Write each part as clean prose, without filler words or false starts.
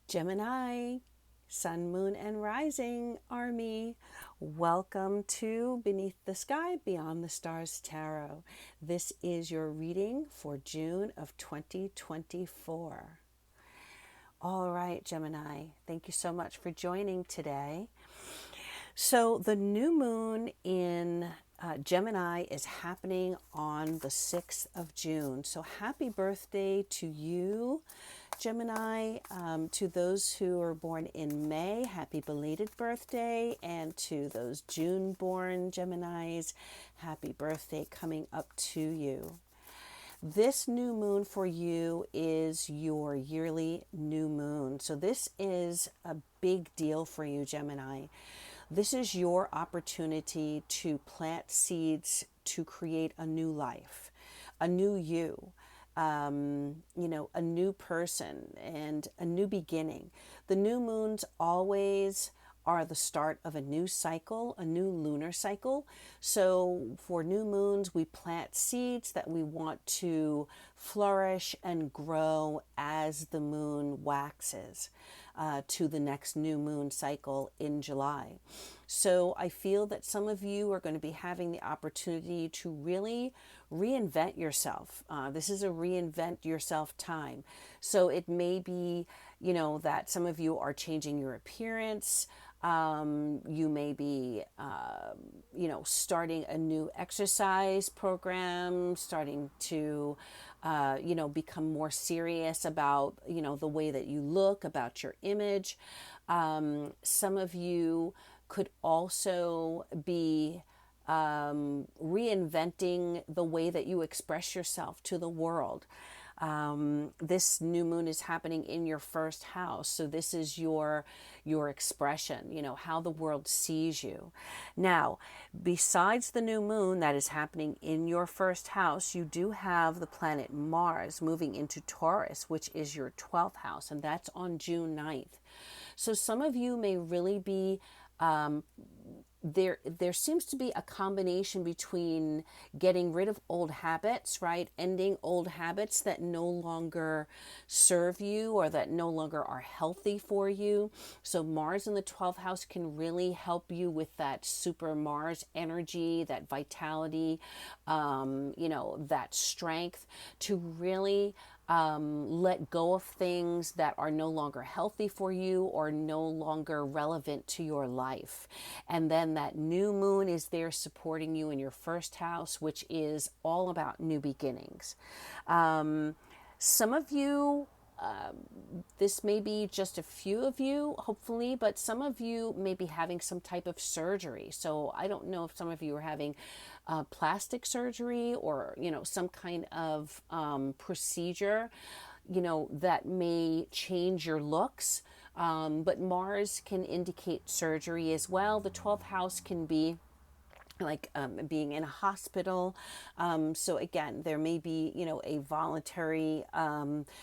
Gemini, Sun, Moon, and Rising Army. Welcome to Beneath the Sky, Beyond the Stars Tarot. This is your reading for June of 2024. All right, Gemini, thank you so much for joining today. So, the new moon in Gemini is happening on the 6th of June. So, happy birthday to you, Gemini. To those who are born in May, happy belated birthday. And to those June born Geminis, happy birthday coming up to you. This new moon for you is your yearly new moon. So, this is a big deal for you, Gemini. This is your opportunity to plant seeds to create a new life, a new you, a new person and a new beginning. The new moons always are the start of a new cycle, a new lunar cycle. So for new moons, we plant seeds that we want to flourish and grow as the moon waxes to the next new moon cycle in July. So I feel that some of you are going to be having the opportunity to really reinvent yourself. This is a reinvent yourself time. So it may be, that some of you are changing your appearance. You may be, starting a new exercise program, starting to, become more serious about, the way that you look, about your image. Some of you could also be reinventing the way that you express yourself to the world. This new moon is happening in your first house. So this is your expression, how the world sees you. Now, besides the new moon that is happening in your first house, you do have the planet Mars moving into Taurus, which is your 12th house, and that's on June 9th. So some of you may really be there seems to be a combination between getting rid of old habits, right? Ending old habits that no longer serve you or that no longer are healthy for you. So Mars in the 12th house can really help you with that super Mars energy, that vitality, that strength to really let go of things that are no longer healthy for you or no longer relevant to your life. And then that new moon is there supporting you in your first house, which is all about new beginnings. Some of you, this may be just a few of you, hopefully, but some of you may be having some type of surgery. So I don't know if some of you are having plastic surgery or, some kind of procedure, that may change your looks. But Mars can indicate surgery as well. The 12th house can be like being in a hospital. So again, there may be, a voluntary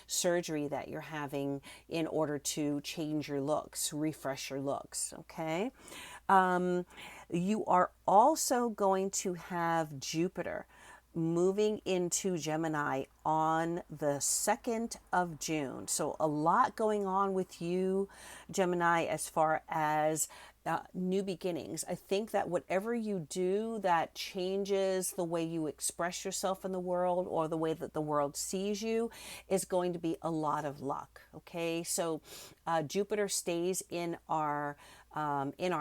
surgery that you're having in order to change your looks, refresh your looks, okay? You are also going to have Jupiter moving into Gemini on the 2nd of June. So a lot going on with you, Gemini, as far as new beginnings. I think that whatever you do that changes the way you express yourself in the world or the way that the world sees you is going to be a lot of luck. Okay, so Jupiter stays in our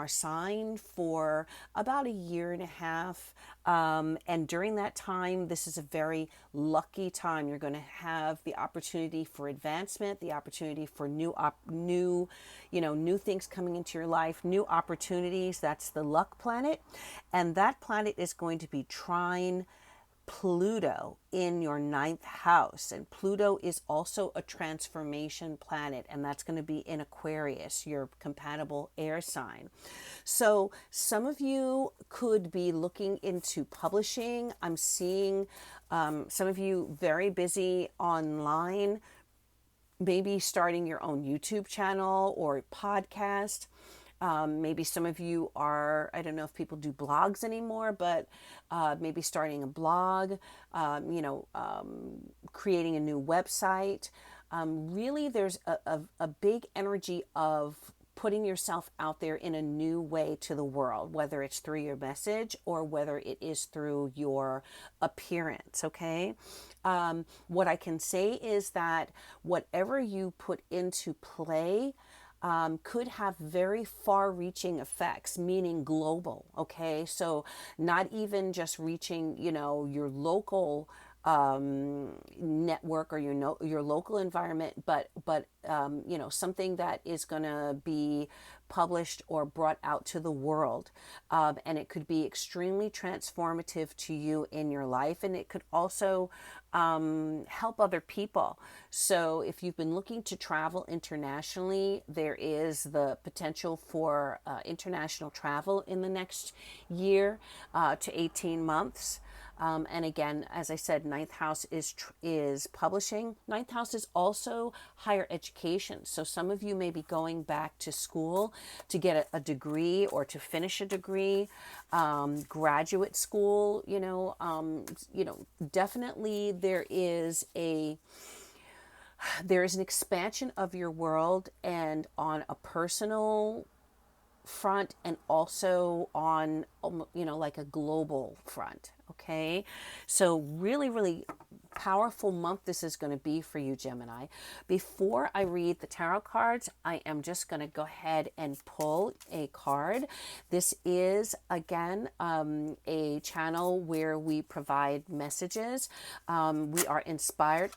sign for about a year and a half. And during that time, this is a very lucky time. You're going to have the opportunity for advancement, the opportunity for new things coming into your life, new opportunities. That's the luck planet. And that planet is going to be trine Pluto in your 9th house. And Pluto is also a transformation planet, and that's going to be in Aquarius, your compatible air sign. So some of you could be looking into publishing. I'm seeing some of you very busy online, maybe starting your own YouTube channel or podcast. Maybe some of you are, I don't know if people do blogs anymore, but maybe starting a blog, creating a new website. really there's a big energy of putting yourself out there in a new way to the world, whether it's through your message or whether it is through your appearance. Okay. What I can say is that whatever you put into play could have very far reaching effects, meaning global. Okay. So not even just reaching, your local network or your local environment, but something that is going to be published or brought out to the world, and it could be extremely transformative to you in your life, and it could also help other people. So if you've been looking to travel internationally, there is the potential for international travel in the next year to 18 months. And again, as I said, ninth house is publishing. Ninth house is also higher education. So some of you may be going back to school to get a degree or to finish a degree, graduate school. Definitely there is an expansion of your world, and on a personal front and also on like a global front. Okay, so really, really powerful month this is going to be for you, Gemini. Before I read the tarot cards, I am just going to go ahead and pull a card. This is again a channel where we provide messages. We are inspired.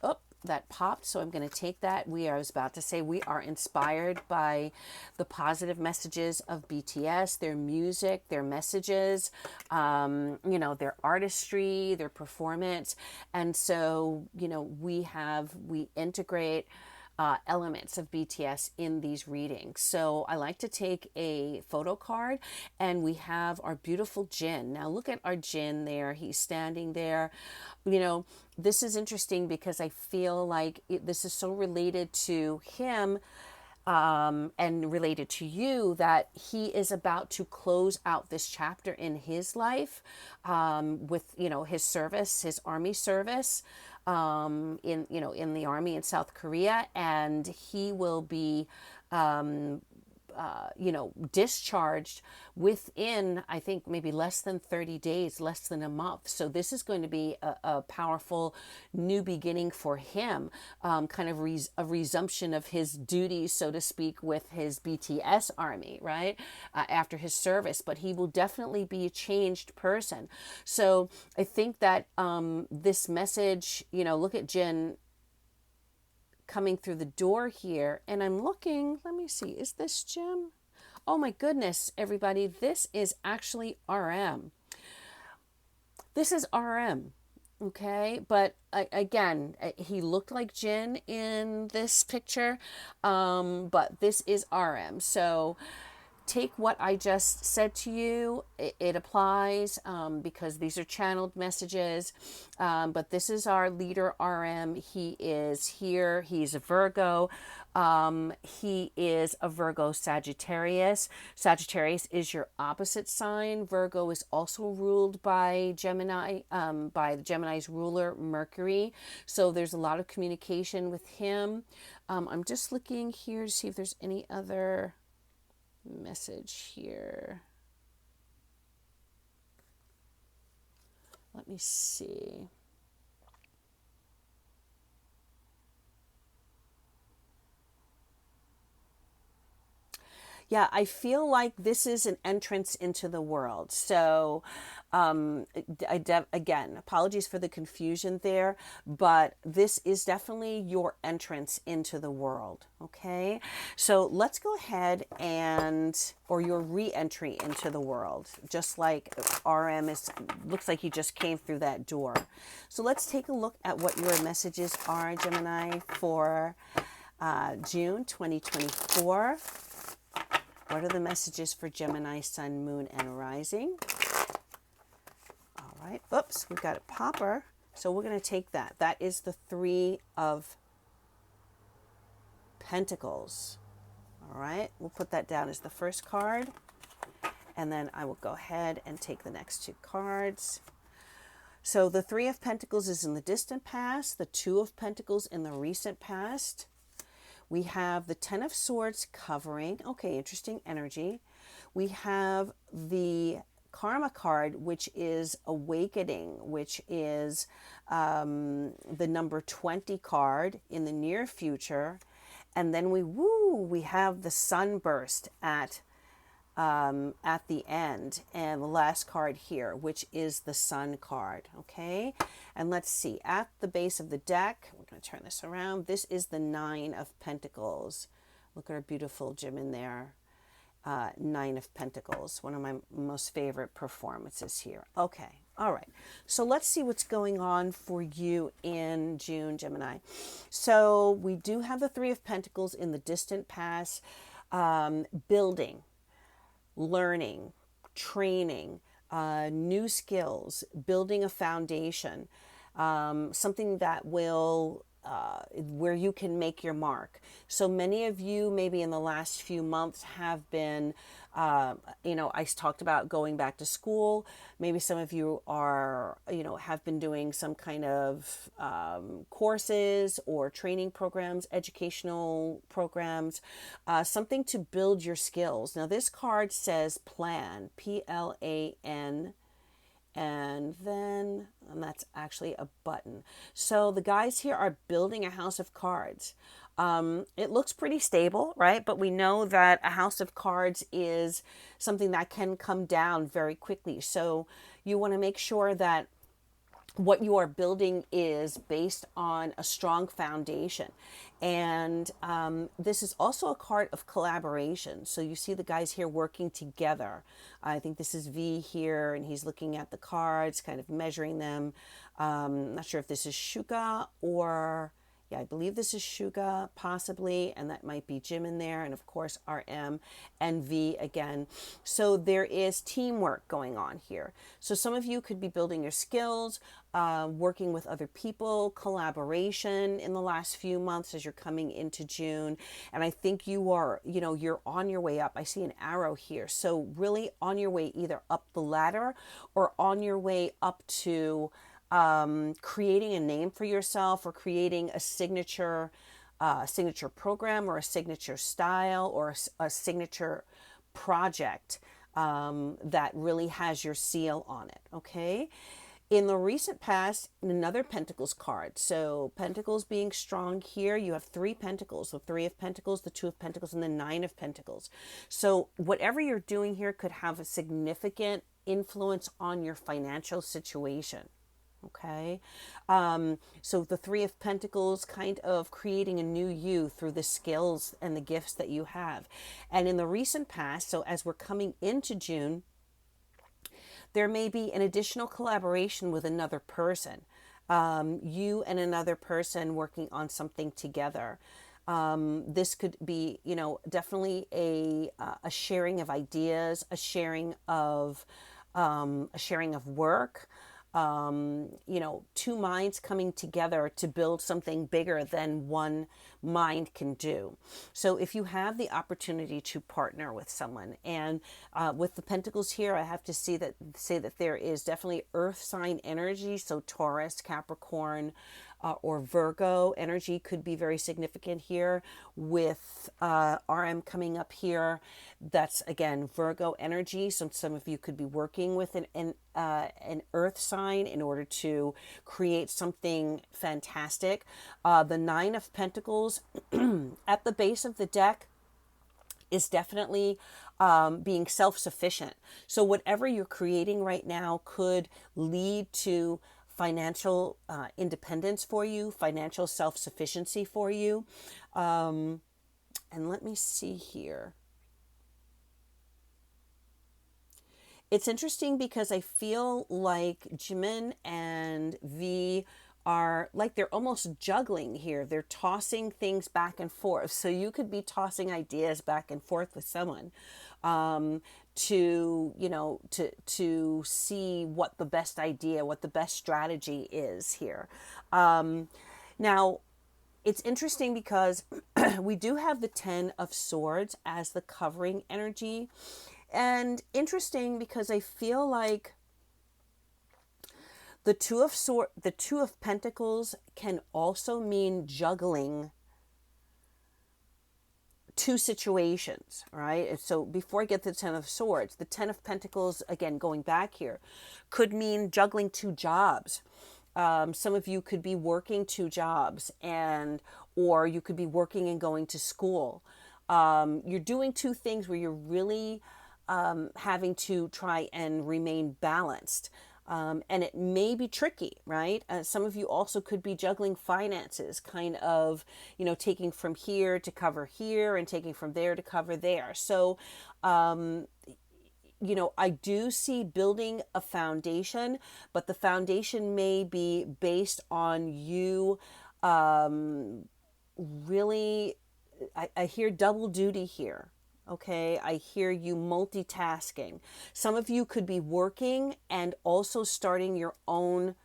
That popped, so I'm going to take that. I was about to say, we are inspired by the positive messages of BTS, their music, their messages, their artistry, their performance. And so, we integrate elements of BTS in these readings. So I like to take a photo card, and we have our beautiful Jin. Now look at our Jin there. He's standing there. This is interesting because I feel like this is so related to him and related to you, that he is about to close out this chapter in his life with his service, his army service in the army in South Korea, and he will be discharged within, I think, maybe less than 30 days, less than a month. So this is going to be a powerful new beginning for him, kind of a resumption of his duties, so to speak, with his BTS Army, right? After his service, but he will definitely be a changed person. So I think that this message, look at Jin coming through the door here, and I'm looking, let me see, is this Jim? Oh my goodness, everybody, this is actually RM. This is RM, okay? But again, he looked like Jin in this picture, but this is RM. So take what I just said to you. It applies because these are channeled messages. But this is our leader, RM. He is here. He's a Virgo. He is a Virgo Sagittarius. Sagittarius is your opposite sign. Virgo is also ruled by Gemini, by the Gemini's ruler, Mercury. So there's a lot of communication with him. I'm just looking here to see if there's any other message here. Let me see. Yeah, I feel like this is an entrance into the world. So, again, apologies for the confusion there, but this is definitely your entrance into the world. Okay, so let's go ahead or your re-entry into the world, just like RM looks like he just came through that door. So let's take a look at what your messages are, Gemini, for June 2024. What are the messages for Gemini, Sun, Moon, and Rising? All right. Oops, we've got a popper. So we're going to take that. That is the Three of Pentacles. All right. We'll put that down as the first card. And then I will go ahead and take the next two cards. So the Three of Pentacles is in the distant past. The Two of Pentacles in the recent past. We have the Ten of Swords covering. Okay, interesting energy. We have the Karma card, which is awakening, which is the number 20 card in the near future. And then we have the sunburst at the end, and the last card here, which is the Sun card. Okay, and let's see, at the base of the deck, we're going to turn this around. This is the Nine of Pentacles. Look at our beautiful gem in there. Nine of Pentacles, one of my most favorite performances here. Okay, all right, so let's see what's going on for you in June, Gemini. So we do have the Three of Pentacles in the distant past. Building, learning, training, new skills, building a foundation, something that will where you can make your mark. So many of you maybe in the last few months have been, I talked about going back to school. Maybe some of you are, have been doing some kind of courses or training programs, educational programs, something to build your skills. Now this card says plan, Plan. And that's actually a button. So the guys here are building a house of cards. It looks pretty stable, right? But we know that a house of cards is something that can come down very quickly. So you want to make sure that what you are building is based on a strong foundation. And this is also a card of collaboration. So you see the guys here working together. I think this is V here, and he's looking at the cards, kind of measuring them. Not sure if this is Shuka or... yeah, I believe this is Shuga, possibly, and that might be Jim in there, and of course RM and V again. So there is teamwork going on here. So some of you could be building your skills, working with other people, collaboration in the last few months as you're coming into June. And I think you are, you're on your way up. I see an arrow here. So really on your way either up the ladder or on your way up to creating a name for yourself, or creating a signature program, or a signature style, or a signature project that really has your seal on it. Okay. In the recent past, another Pentacles card. So Pentacles being strong here, you have three Pentacles. The Three of Pentacles, the Two of Pentacles, and the Nine of Pentacles. So whatever you're doing here could have a significant influence on your financial situation. Okay. So the Three of Pentacles, kind of creating a new you through the skills and the gifts that you have. And in the recent past, so as we're coming into June, there may be an additional collaboration with another person. You and another person working on something together. This could be, definitely a sharing of ideas, a sharing of work. Two minds coming together to build something bigger than one mind can do. So if you have the opportunity to partner with someone, and with the Pentacles here, I have to say that there is definitely earth sign energy. So Taurus, Capricorn, or Virgo energy could be very significant here, with RM coming up here. That's again Virgo energy. So some of you could be working with an earth sign in order to create something fantastic. The Nine of Pentacles at the base of the deck is definitely being self-sufficient. So whatever you're creating right now could lead to financial independence for you, financial self-sufficiency for you. And let me see here. It's interesting because I feel like Jimin and V are like they're almost juggling here. They're tossing things back and forth. So you could be tossing ideas back and forth with someone to see what the best idea, what the best strategy is here. Now, it's interesting because we do have the Ten of Swords as the covering energy. And interesting because I feel like the Two of Pentacles can also mean juggling two situations, right? And so before I get to the Ten of Swords, the Ten of Pentacles, again, going back here, could mean juggling two jobs. Some of you could be working two jobs, or you could be working and going to school. You're doing two things where you're really having to try and remain balanced. And it may be tricky, right? Some of you also could be juggling finances, kind of, taking from here to cover here and taking from there to cover there. So, I do see building a foundation, but the foundation may be based on you really, I hear double duty here. Okay, I hear you multitasking. Some of you could be working and also starting your own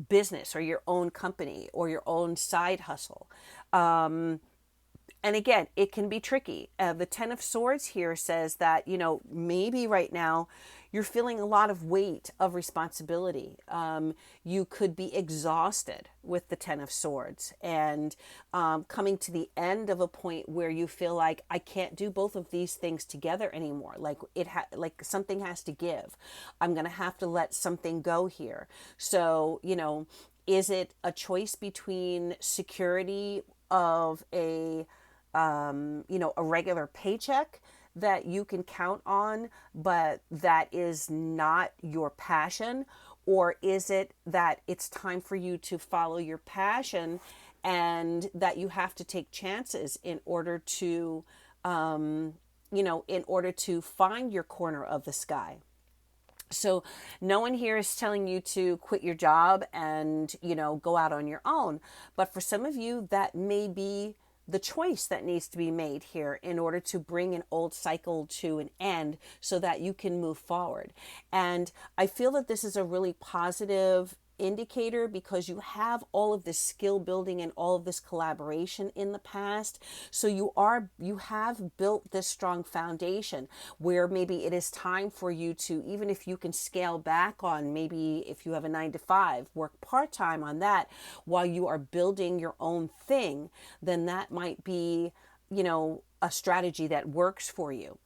business or your own company or your own side hustle. And again, it can be tricky. The Ten of Swords here says that, maybe right now you're feeling a lot of weight of responsibility. You could be exhausted with the Ten of Swords and coming to the end of a point where you feel like, I can't do both of these things together anymore. Like like something has to give. I'm going to have to let something go here. So, is it a choice between security of a regular paycheck that you can count on, but that is not your passion? Or is it that it's time for you to follow your passion and that you have to take chances in order to, in order to find your corner of the sky? So no one here is telling you to quit your job and, go out on your own. But for some of you, that may be the choice that needs to be made here in order to bring an old cycle to an end so that you can move forward. And I feel that this is a really positive indicator because you have all of this skill building and all of this collaboration in the past. So you have built this strong foundation where maybe it is time for you to, even if you can scale back on, maybe if you have a 9 to 5, work part-time on that while you are building your own thing, then that might be, a strategy that works for you.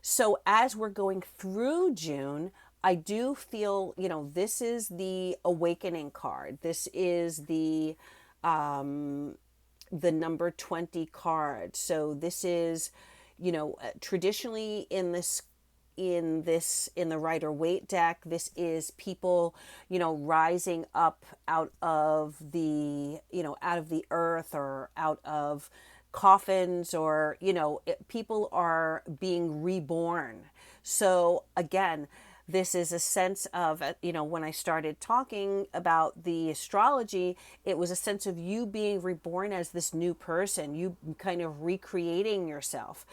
So as we're going through June, I do feel, this is the awakening card. This is the number 20 card. So this is, traditionally in the Rider-Waite deck, this is people, rising up out of the earth or out of coffins, or, people are being reborn. So again, this is a sense of, when I started talking about the astrology, it was a sense of you being reborn as this new person, you kind of recreating yourself.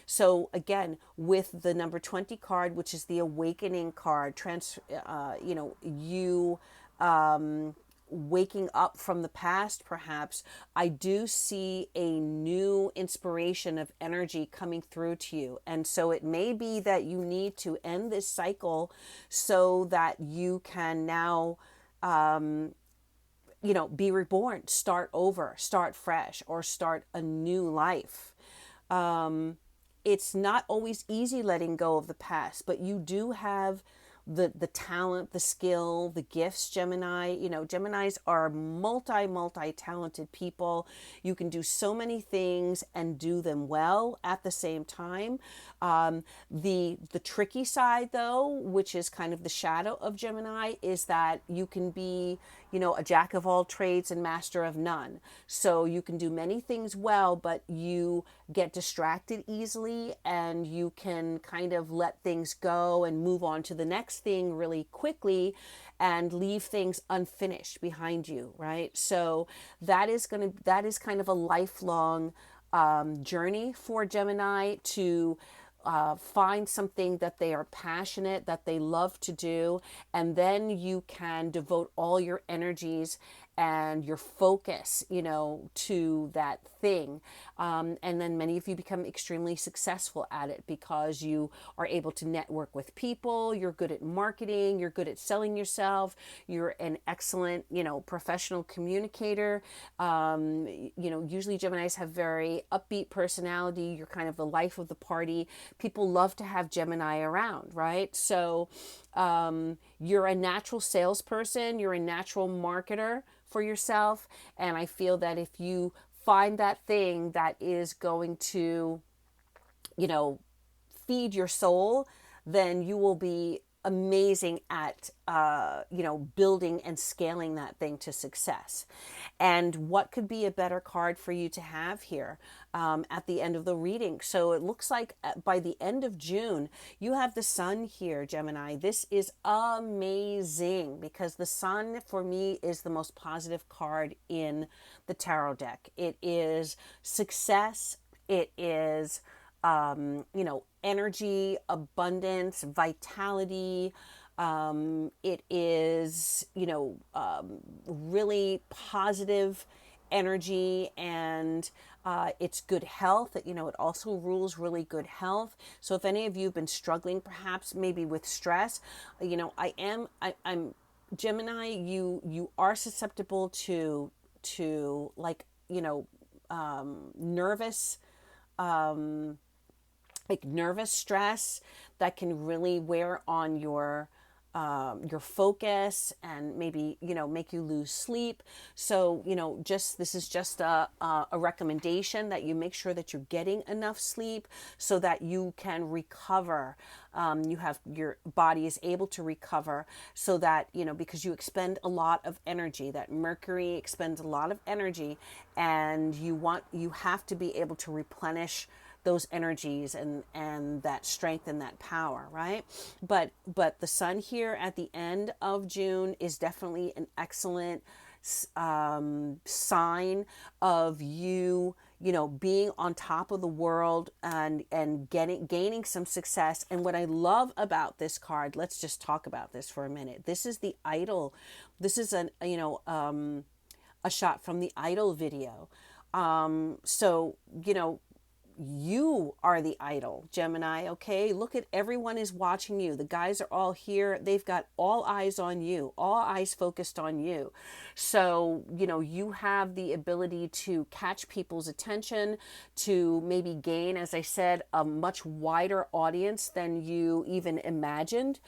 So again, with the number 20 card, which is the awakening card, waking up from the past, perhaps, I do see a new inspiration of energy coming through to you. And so it may be that you need to end this cycle so that you can now, be reborn, start over, start fresh, or start a new life. It's not always easy letting go of the past, but you do have the talent, the skill, the gifts, Gemini. Geminis are multi-talented people. You can do so many things and do them well at the same time. The tricky side, though, which is kind of the shadow of Gemini, is that you can be, a jack of all trades and master of none. So you can do many things well, but you get distracted easily and you can kind of let things go and move on to the next thing really quickly and leave things unfinished behind you, right? So that is kind of a lifelong journey for Gemini to find something that they are passionate, that they love to do, and then you can devote all your energies and your focus, to that thing. And then many of you become extremely successful at it because you are able to network with people. You're good at marketing. You're good at selling yourself. You're an excellent, professional communicator. Usually Geminis have very upbeat personality. You're kind of the life of the party. People love to have Gemini around, right? So you're a natural salesperson. You're a natural marketer for yourself. And I feel that if you find that thing that is going to, feed your soul, then you will be amazing at, building and scaling that thing to success. And what could be a better card for you to have here at the end of the reading? So it looks like by the end of June, you have the sun here, Gemini. This is amazing because the sun for me is the most positive card in the tarot deck. It is success. It is energy, abundance, vitality. It is, really positive energy, and it's good health. It also rules really good health. So if any of you have been struggling, perhaps maybe with stress, I'm Gemini. You are susceptible to nervous. Nervous stress that can really wear on your focus and maybe make you lose sleep. So this is just a recommendation that you make sure that you're getting enough sleep so that you can recover. Your body is able to recover, so that because you expend a lot of energy. That Mercury expends a lot of energy, and you have to be able to replenish those energies and that strength and that power, right? But the sun here at the end of June is definitely an excellent sign of you, being on top of the world and gaining some success. And what I love about this card, let's just talk about this for a minute. This is the Idol. This is a shot from the Idol video. So you are the idol, Gemini. Okay, look at everyone is watching you. The guys are all here. They've got all eyes on you, all eyes focused on you. So you have the ability to catch people's attention, to maybe gain, as I said, a much wider audience than you even imagined.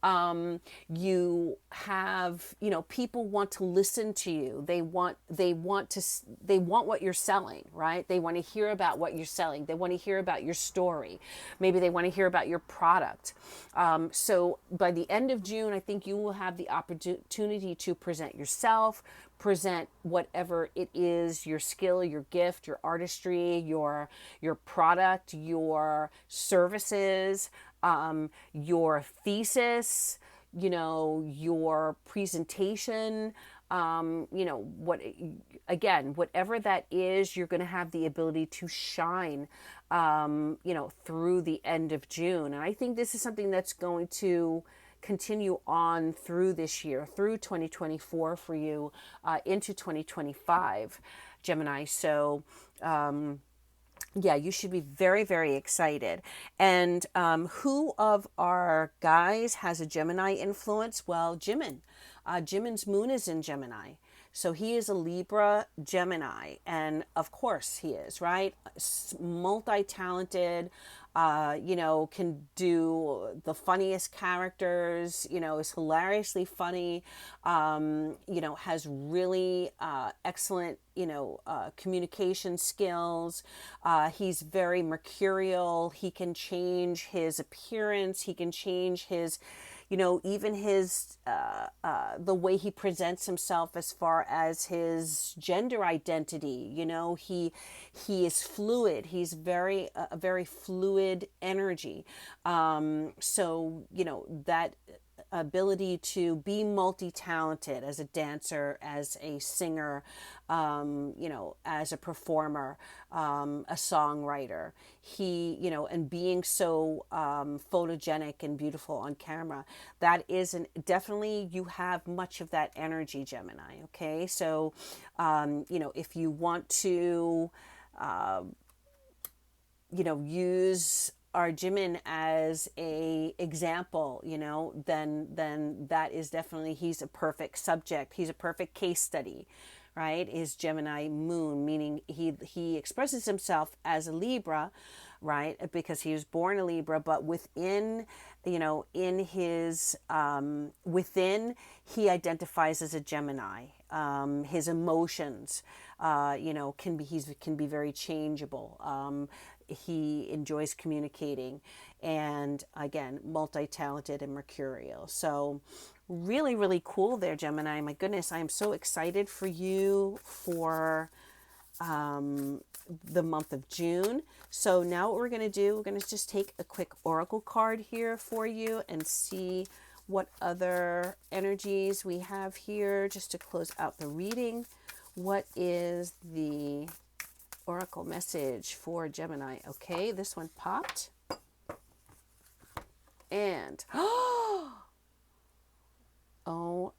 You have, people want to listen to you. They want what you're selling, right? They want to hear about what you're selling. They want to hear about your story. Maybe they want to hear about your product. So by the end of June, I think you will have the opportunity to present yourself, present whatever it is, your skill, your gift, your artistry, your product, your services, your thesis, your presentation, whatever that is, you're going to have the ability to shine, through the end of June. And I think this is something that's going to continue on through this year, through 2024 for you, into 2025, Gemini. So, you should be very, very excited. And who of our guys has a Gemini influence? Well, Jimin. Jimin's moon is in Gemini. So he is a Libra Gemini. And of course he is, right? Multi-talented, can do the funniest characters, is hilariously funny, has really excellent, communication skills. He's very mercurial. He can change his appearance. He can change his, even his, the way he presents himself as far as his gender identity. He is fluid. He's a very fluid energy. So, that ability to be multi-talented as a dancer, as a singer, as a performer, a songwriter. And being so photogenic and beautiful on camera. That is definitely, you have much of that energy, Gemini. Okay, so if you want to use our Jimin as a example, then that is definitely, he's a perfect subject. He's a perfect case study, right? Is Gemini moon, meaning he expresses himself as a Libra, right? Because he was born a Libra, but within, in his, within, he identifies as a Gemini. His emotions, can be very changeable. He enjoys communicating, and again, multi-talented and mercurial. So really, really cool there, Gemini. My goodness, I am so excited for you for the month of June. So now what we're going to do, we're going to just take a quick oracle card here for you and see what other energies we have here just to close out the reading. What is the oracle message for Gemini? Okay, this one popped. And oh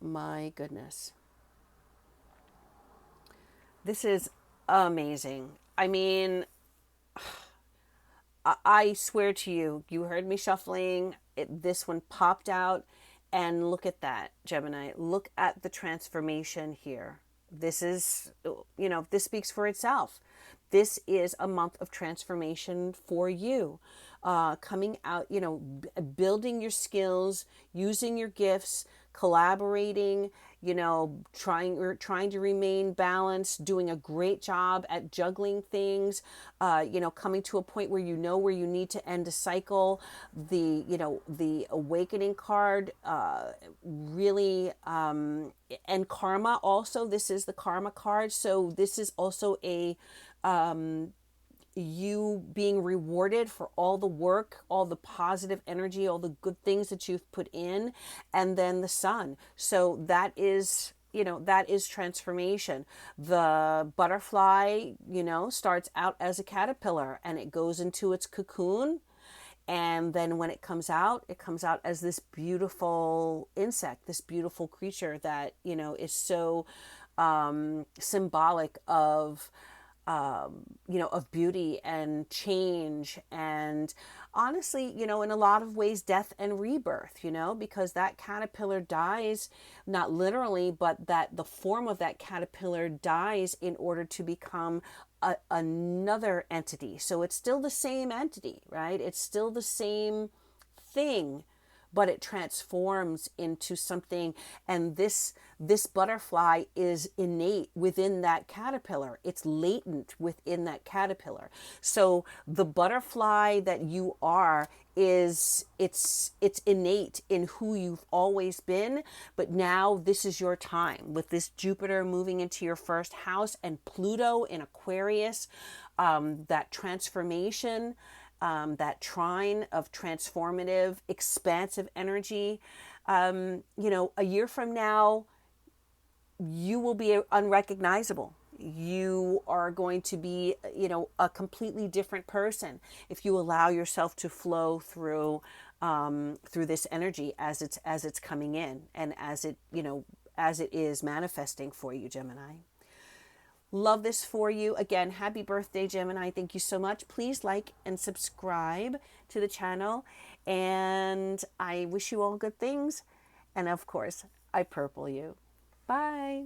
my goodness. This is amazing. I mean, I swear to you, you heard me shuffling. This one popped out. And look at that, Gemini. Look at the transformation here. This is, this speaks for itself. This is a month of transformation for you. Coming out, building your skills, using your gifts, collaborating, trying to remain balanced, doing a great job at juggling things, coming to a point where where you need to end a cycle. The awakening card, really, and karma also. This is the karma card. So this is also a, you being rewarded for all the work, all the positive energy, all the good things that you've put in, and then the sun. So that is, that is transformation. The butterfly, starts out as a caterpillar and it goes into its cocoon. And then when it comes out as this beautiful insect, this beautiful creature that, is so symbolic of, of beauty and change, and honestly, in a lot of ways, death and rebirth, because that caterpillar dies, not literally, but that the form of that caterpillar dies in order to become another entity. So it's still the same entity, right? It's still the same thing, but it transforms into something. And this butterfly is innate within that caterpillar. It's latent within that caterpillar. So the butterfly that you are it's innate in who you've always been, but now this is your time with this Jupiter moving into your first house and Pluto in Aquarius, that transformation, that trine of transformative, expansive energy. A year from now, you will be unrecognizable. You are going to be, a completely different person if you allow yourself to flow through this energy as it's coming in, and as it is manifesting for you, Gemini. Love this for you. Again, happy birthday, Gemini. Thank you so much. Please like and subscribe to the channel. And I wish you all good things. And of course, I purple you. Bye.